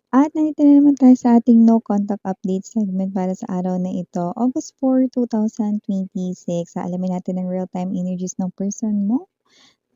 At nandito na naman tayo sa ating no contact update segment para sa araw na ito, August 4, 2026. Alamin natin ang real-time energies ng person mo.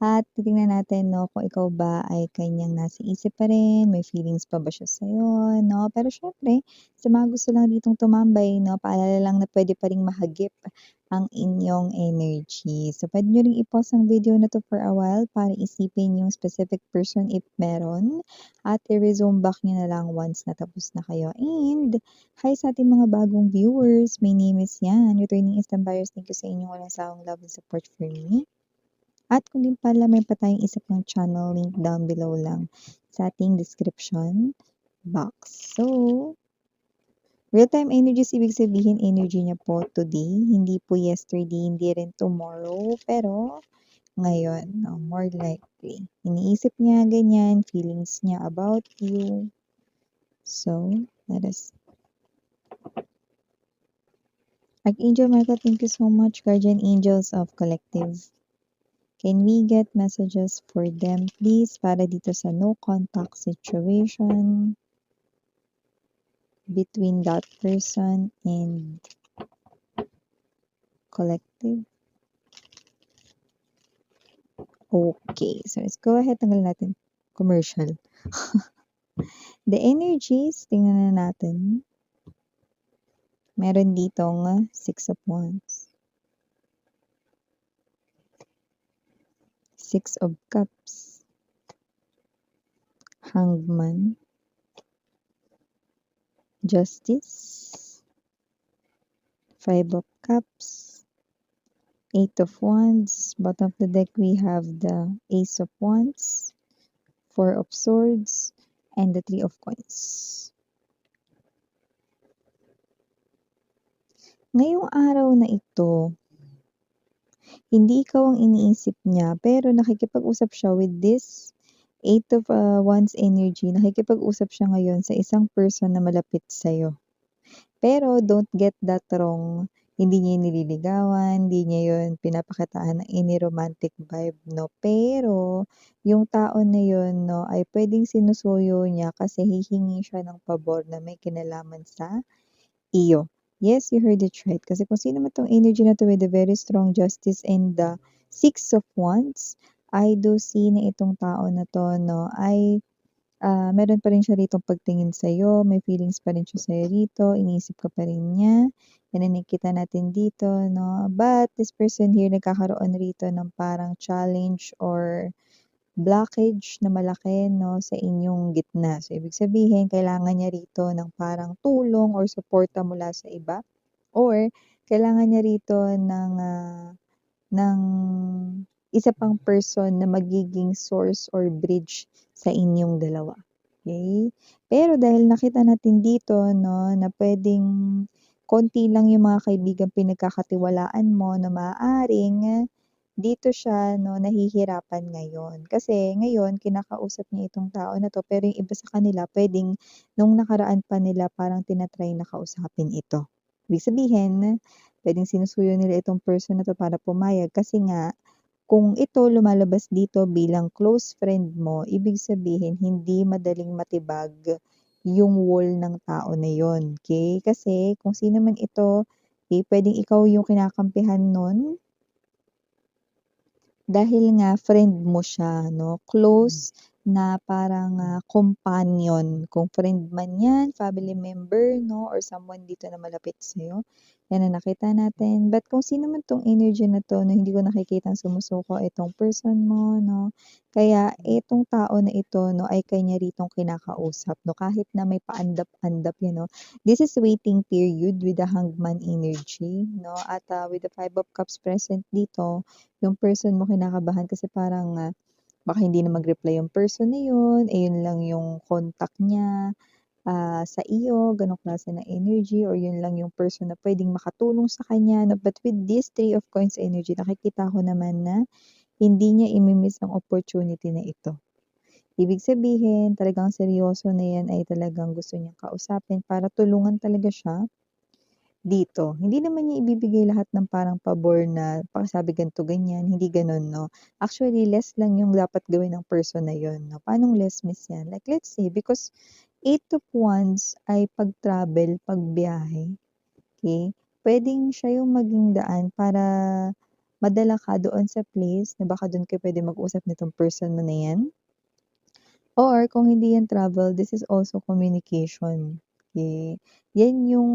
At titingnan natin 'no, kung ikaw ba ay kanyang nasa isip pa rin, may feelings pa ba siya sa'yo 'no. Pero siyempre sa mga gusto lang ditong tumambay 'no, paalala lang na puwede pa ring mahagip ang inyong energy. So puwede niyo ring i-pause ang video na 'to for a while para isipin yung specific person if meron at i-resume back niyo na lang once na tapos na kayo. And hi sa ating mga bagong viewers, my name is Yan, returning instant buyers. Thank you sa inyong walang sawang love and support for me. At kung din pala meron pa tayong isa pang channel, link down below lang sa ating description box. So, real-time energies, ibig sabihin energy niya po today, hindi po yesterday, hindi rin tomorrow, pero ngayon, no, more likely. Iniisip niya ganyan, feelings niya about you. So, let us. Archangel Michael, thank you so much. Guardian Angels of Collective. Can we get messages for them, please? Para dito sa no contact situation between that person and collective. Okay, so let's go ahead. Tanggalin natin. Commercial. The energies, tingnan na natin. Meron ditong 6 of Wands. 6 of Cups. Hangman. Justice. 5 of Cups. 8 of Wands. Bottom of the deck, we have the Ace of Wands. 4 of Swords. And the 3 of Coins. Ngayong araw na ito, hindi ikaw ang iniisip niya, pero nakikipag-usap siya with this 8 of Wands energy. Nakikipag-usap siya ngayon sa isang person na malapit sa'yo. Pero don't get that wrong. Hindi niya yun nililigawan, hindi niya yun pinapakitaan ng any romantic vibe, no? Pero, yung tao na yun, no, ay pwedeng sinusuyo niya kasi hihingi siya ng pabor na may kinalaman sa iyo. Yes, you heard it right. Kasi kung sino man tong energy na to with the very strong justice and the 6 of Wands, I do see na itong tao na to, no, ay meron pa rin siya ritong pagtingin sa'yo, may feelings pa rin siya sa'yo rito, iniisip ka pa rin niya, yan ang nakikita natin dito, no. But this person here nagkakaroon rito ng parang challenge or blockage na malaki 'no, sa inyong gitna. So, ibig sabihin kailangan niya rito ng parang tulong or suporta mula sa iba or kailangan niya rito ng isa pang person na magiging source or bridge sa inyong dalawa, okey? Pero dahil nakita natin dito 'no, na puwedeng konti lang yung mga kaibigang pinagkakatiwalaan mo na maaaring dito siya 'no, nahihirapan ngayon. Kasi ngayon kinakausap niya itong tao na 'to, pero yung iba sa kanila puwedeng nung nakaraan pa nila parang tina-try na kausapin ito. Ibig sabihin, puwedeng sinusuyo nila itong person na 'to para pumayag kasi nga kung ito lumalabas dito bilang close friend mo, ibig sabihin hindi madaling matibag yung wall ng tao na yun, okey? Kasi kung sino man ito, eh, puwedeng ikaw yung kinakampihan nun dahil nga friend mo siya 'no, close na parang, companion. Kung friend man 'yan, family member 'no, or someone dito na malapit sa'yo, 'yan ang nakita natin. But kung sino man 'tong energy na 'to na hindi ko nakikitang sumusuko itong person mo 'no, kaya itong tao na ito 'no, ay kanya ritong kinakausap 'no, kahit na may paandap-andap 'yan 'no. This is waiting period with the Hangman energy 'no, at, with the 5 of Cups present dito, yung person mo kinakabahan kasi parang, baka hindi na mag-reply yung person na yun, eh, yun lang yung contact niya, sa iyo, gano'ng klase ng energy or yun lang yung person na puwedeng makatulong sa kanya 'no. But with this 3 of Coins energy, nakikita ko naman na hindi niya imi-miss ang opportunity na ito. Ibig sabihin talagang seryoso na 'yan ay talagang gusto niyang kausapin para tulungan talaga siya dito. Hindi naman niya ibibigay lahat ng parang pabor na pakisabi ganito, ganyan, hindi gano'n 'no. Actually, less lang yung dapat gawin ng person na yun 'no. Paanong less miss 'yan? Like let's say because Eight of Wands ay pag-travel, pagbiyahe, okey? Puwedeng siya yung maging daan para madala ka doon sa place na baka dun kayo puwede mag-usap nitong person mo na 'yan. Or kung hindi yan travel, this is also communication, okey? Yan yung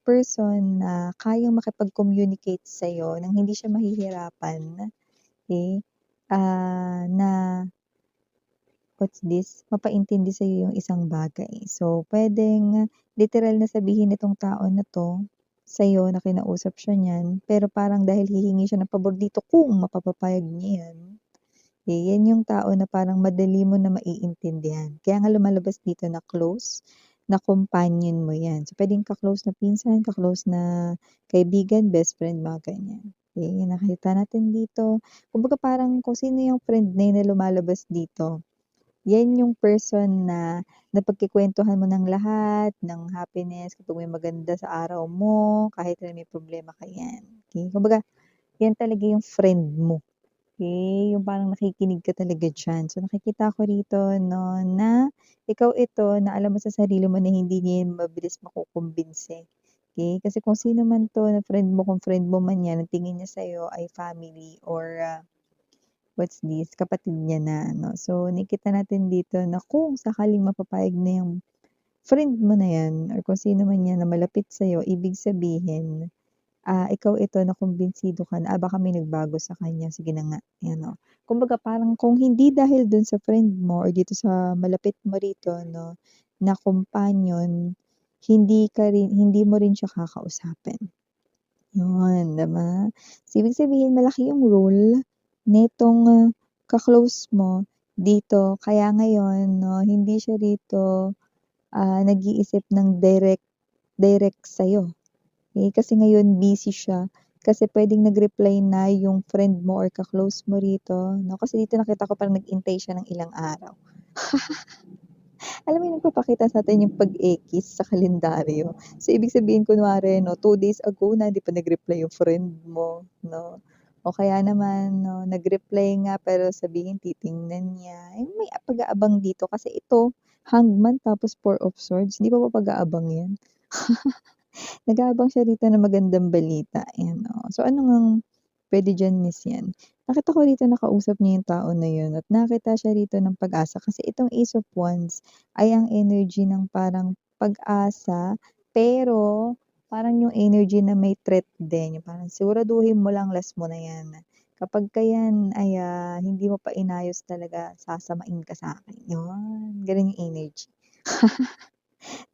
person na kayang makipag-communicate sa'yo ng hindi siya mahihirapan, okey, na what's this, mapaintindi sa'yo yung isang bagay. So, puwedeng literal na sabihin nitong tao na 'to sa'yo na kinausap siya niyan, pero parang dahil hihingi siya ng pabor dito kung mapapapayag niya 'yan. Yan yung tao na parang madali mo na maiintindihan. Kaya nga lumalabas dito na close, na companion mo 'yan. So, puwedeng ka-close na pinsan, ka-close na kaibigan, best friend, mga ganyan. Okey, nakita natin dito. Kumbaga parang kung sino yung friend na yun na lumalabas dito, yan yung person na napagkukuwentuhan mo ng lahat, ng happiness kapag may maganda sa araw mo, kahit na may problema ka, yan. Okey, kumbaga yan talaga yung friend mo. Okey, yung parang nakikinig ka talaga diyan. So, nakikita ko rito 'no, na ikaw ito na alam mo sa sarili mo na hindi niya yan mabilis makukumbinsi, okey? Kasi kung sino man 'to na friend mo, kung friend mo man 'yan, ang tingin niya sa'yo ay family or, what's this, kapatid niya na 'no. So, nakikita natin dito na kung sakaling mapapayag na yung friend mo na 'yan or kung sino man 'yan na malapit sa'yo, ibig sabihin ikaw ito na kumbinsido ka na, baka may nagbago sa kanya, sige na nga, ayan o. Kumbaga parang kung hindi dahil dun sa friend mo or dito sa malapit mo rito 'no, na companion, hindi mo rin siya kakausapin. Yun, 'di ba? So, ibig sabihin malaki yung role nitong, ka-close mo dito kaya ngayon 'no, hindi siya rito, nag-iisip ng direct sa'yo. Eh, kasi ngayon busy siya, kasi puwedeng nag-reply na yung friend mo or ka-close mo rito 'no, kasi dito nakita ko parang nag-hintay siya ng ilang araw. Alam mo yung nagpapakita sa'tin yung pag-ekis sa kalendaryo. So, ibig sabihin kunwari 'no, 2 days ago na hindi pa nag-reply yung friend mo 'no, o kaya naman 'no, nag-reply nga pero sabihin titingnan niya, eh, may pag-aabang dito kasi ito Hangman tapos Four of Swords, 'di ba pag-aabang 'yan? Nag-aabang siya rito ng magandang balita, ayan, oh. So, ano ngang puwede diyan miss 'yan. Nakita ko rito nakausap niya yung tao na yun at nakita siya rito ng pag-asa kasi itong Ace of Wands ay ang energy ng parang pag-asa, pero parang yung energy na may threat din, yung parang siguraduhin mo lang last mo na 'yan. Kapagka 'yan ay, hindi mo pa inayos talaga sasamain ka sa'kin, yun, gano'n yung energy.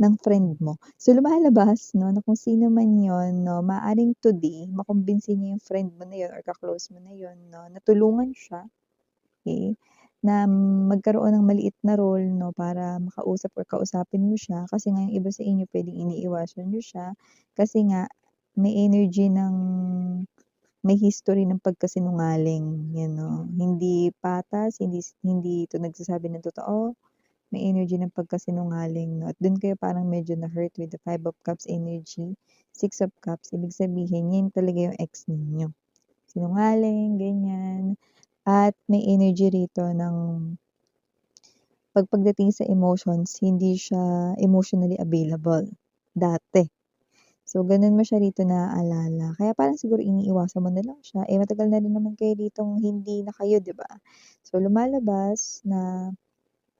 Ng friend mo. So, lumalabas 'no, na kung sino man yun 'no, maaaring today makumbinsi niya yung friend mo na yun or ka-close mo na yun 'no, na tulungan siya, okey, na magkaroon ng maliit na role 'no, para makausap or kausapin mo siya. Kasi nga yung iba sa inyo puwedeng iniiwasan niyo siya, kasi nga may energy ng may history ng pagkasinungaling, yun 'no. Hindi patas, hindi ito nagsasabi ng totoo. May energy ng pagkasinungaling 'no, at dun kayo parang medyo na-hurt with the Five of Cups energy, Six of Cups, ibig sabihin yan talaga yung ex ninyo. Sinungaling, ganyan, at may energy rito ng pagdating sa emotions, hindi siya emotionally available, dati. So, ganun mo siya rito naaalala, kaya parang siguro iniiwasan mo na lang siya, eh, matagal na rin naman kayo ditong hindi na kayo, 'di ba? So, lumalabas na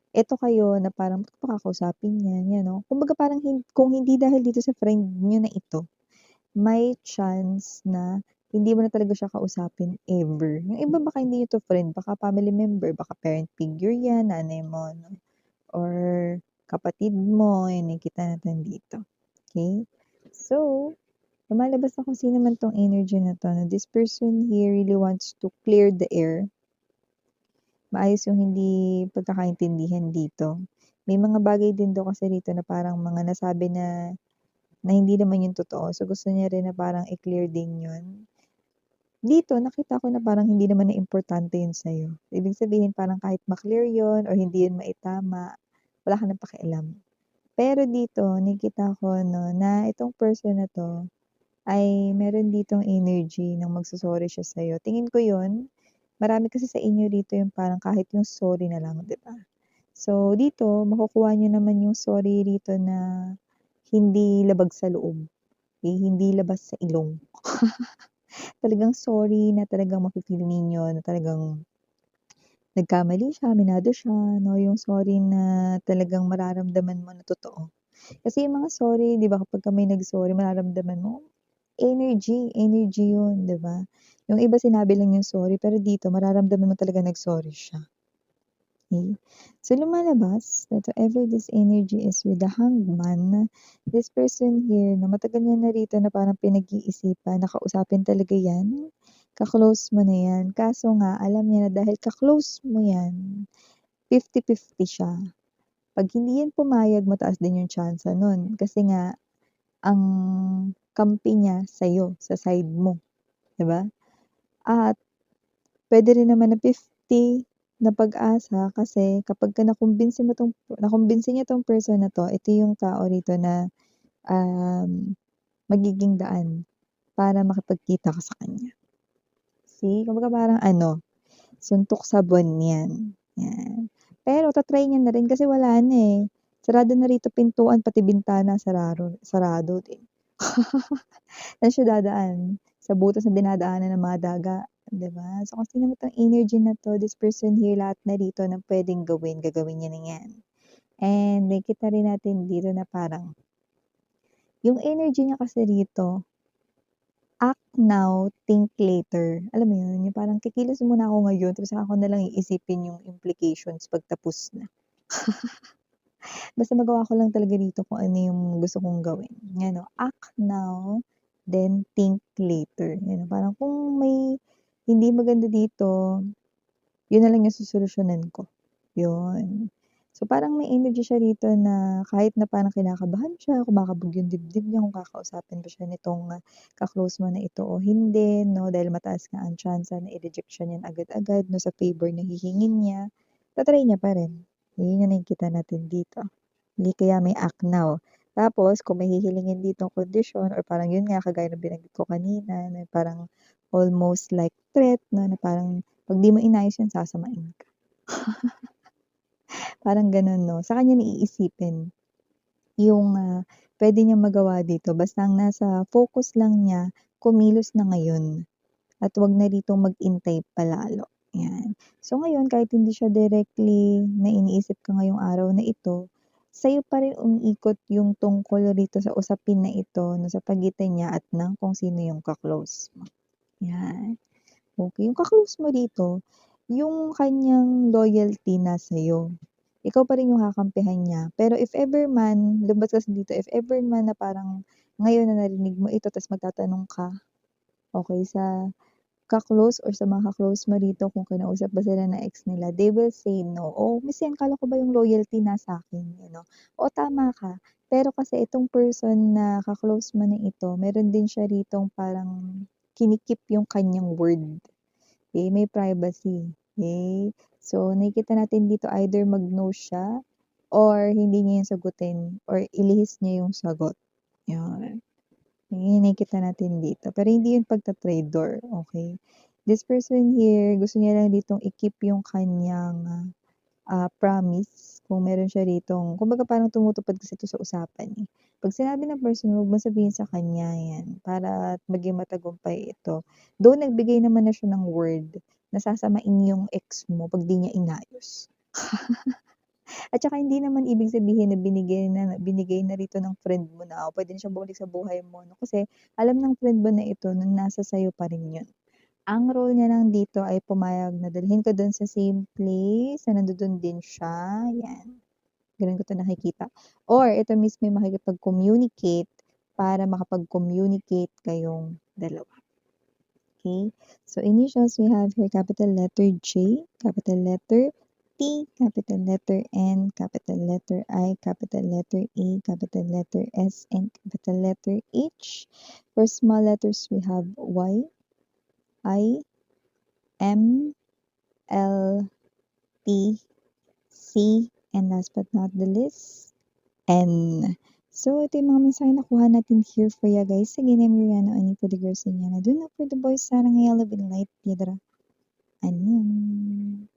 eto kayo na parang ba't ko pa kakausapin 'yan, 'yan 'no. Kumbaga parang kung hindi dahil dito sa friend niyo na ito, may chance na hindi mo na talaga siya kausapin ever. Yung iba baka hindi niyo 'to friend, baka family member, baka parent figure 'yan, nanay mo 'no, or kapatid mo, 'yan nakikita natin dito, okey? So, lumalabas na kung sino man 'tong energy na 'to, na this person here really wants to clear the air. Maayos yung hindi pagkakaintindihan dito. May mga bagay din daw kasi rito na parang mga nasabi na hindi naman yun totoo. So, gusto niya rin na parang i-clear din yun. Dito nakita ko na parang hindi naman na importante yun sa'yo. Ibig sabihin parang kahit ma-clear yun or hindi yun maitama, wala ka ng pakialam. Pero dito nakikita ko 'no, na itong person na 'to ay meron ditong energy ng magso-sorry siya sa'yo. Tingin ko yun, marami kasi sa inyo rito yung parang kahit yung sorry na lang, 'di ba? So, dito makukuha niyo naman yung sorry rito na hindi labag sa loob, hindi labas sa ilong. Talagang sorry na talagang mafi-feel ninyo na talagang nagkamali siya, aminado siya 'no, yung sorry na talagang mararamdaman mo na totoo. Kasi yung mga sorry 'di ba kapagka may nag-sorry mararamdaman mo, energy yun 'di ba? Yung iba sinabi lang yung sorry pero dito mararamdaman mo talaga nag-sorry siya, okey? So lumalabas that whoever this energy is with the hangman, this person here na matagal niya na rito na parang pinag-iisipan na kausapin talaga yan, ka-close mo na yan, kaso nga alam niya na dahil ka-close mo yan, 50-50 siya. 'Pag hindi yan pumayag mataas din yung tyansa nun kasi nga ang kampi niya sa'yo, sa side mo, 'di ba? At puwede rin naman na 50 na pag-asa kasi kapagka nakumbinsi niya 'tong person na 'to, ito yung tao rito na, magiging daan para makipagkita ka sa kanya. See, kumbaga parang ano, suntok sa buwan 'yan, 'yan. Pero ta-try niya na rin kasi wala na, eh. Sarado na rito pintuan pati bintana sarado din. Saan siya dadaan? Sa butas na dinadaanan ng mga daga, 'di ba? So, kasi naman 'tong energy na 'to, this person here, lahat na rito ng puwedeng gawin, gagawin niya na 'yan. And nakikita rin natin dito na parang yung energy niya kasi rito, act now, think later. Alam mo yun, yung parang kikilos muna ako ngayon tapos saka ko na lang iisipin yung implications 'pag tapos na. Basta magawa ko lang talaga dito kung ano yung gusto kong gawin, yan o, act now, then think later, yan parang kung may hindi maganda dito, yun na lang yung susolusyunan ko, yun. So, parang may energy siya rito na kahit na parang kinakabahan siya, kumakabog yung dibdib niya kung kakausapin ba siya nitong, ka-close mo na ito o hindi 'no, dahil mataas nga ang tyansa na i-reject siya niyan agad-agad 'no, sa favor na hihingin niya, ta-try niya pa rin. Yun yung nakikita natin dito. Hindi kaya may act now. Tapos kung may hihilingin ditong kondisyon or parang yun nga kagaya ng binanggit ko kanina na parang almost like threat 'no, na parang 'pag di mo inayos yan sasamain ka. Parang gano'n 'no, sa kanya na iisipin yung, puwede niyang magawa dito basta ang nasa focus lang niya kumilos na ngayon at 'wag na ritong mag-antay pa lalo, 'yan. So ngayon kahit hindi siya directly na iniisip ka ngayong araw na ito, sa'yo pa rin umiikot yung tungkol rito sa usapin na ito 'no, sa pagitan niya at ng kung sino yung ka-close mo, 'yan. Okey, yung ka-close mo dito, yung kanyang loyalty nasa sa'yo. Ikaw pa rin yung kakampihan niya, pero if ever man, lumabas kasi dito, if ever man na parang ngayon na narinig mo ito ta's magtatanong ka, okey, sa ka-close or sa mga ka-close mo rito kung kinausap ba sila ng ex nila, they will say no, "Oh, miss yan akala ko ba yung loyalty nasa akin, you know, "O, tama ka, pero kasi itong person na ka-close mo na ito, meron din siya ritong parang kinikip yung kanyang word. May privacy, okey? So, nakikita natin dito either mag-no siya or hindi niya 'yan sagutin or ilihis niya yung sagot, 'yun. Yun yung nakikita natin dito, pero hindi yun pagta-traitor, okey? This person here, gusto niya lang ditong i-keep yung kanyang, promise kung meron siya ritong kumbaga parang tumutupad kasi 'to sa usapan, eh. 'Pag sinabi ng person, huwag mong sabihin sa kanya 'yan para maging matagumpay ito. Though nagbigay naman na siya ng word na sasamain yung ex mo 'pag 'di niya inayos. At saka hindi naman ibig sabihin na binigay na rito ng friend mo na puwede na siyang bumalik sa buhay mo 'no, kasi alam ng friend mo na ito na nasa sa'yo pa rin 'yun. Ang role niya lang dito ay pumayag na dalhin ka dun sa same place na nandudun din siya, 'yan. Gano'n ko 'to nakikita. Or ito mismo yung makikipag-communicate para makapag-communicate kayong dalawa, okey? So initials we have here capital letter J, capital letter T, capital letter N, capital letter I, capital letter A, capital letter S, and capital letter H. For small letters we have Y, I, M, L, T, C, and last but not the least, N. So, ito yung mga mensahe na nakuha natin here for you guys. Again, I'm Rihanna, ani for the girls in Yana. Do not for the boys, sarang yellow with light piedra. Annyeong.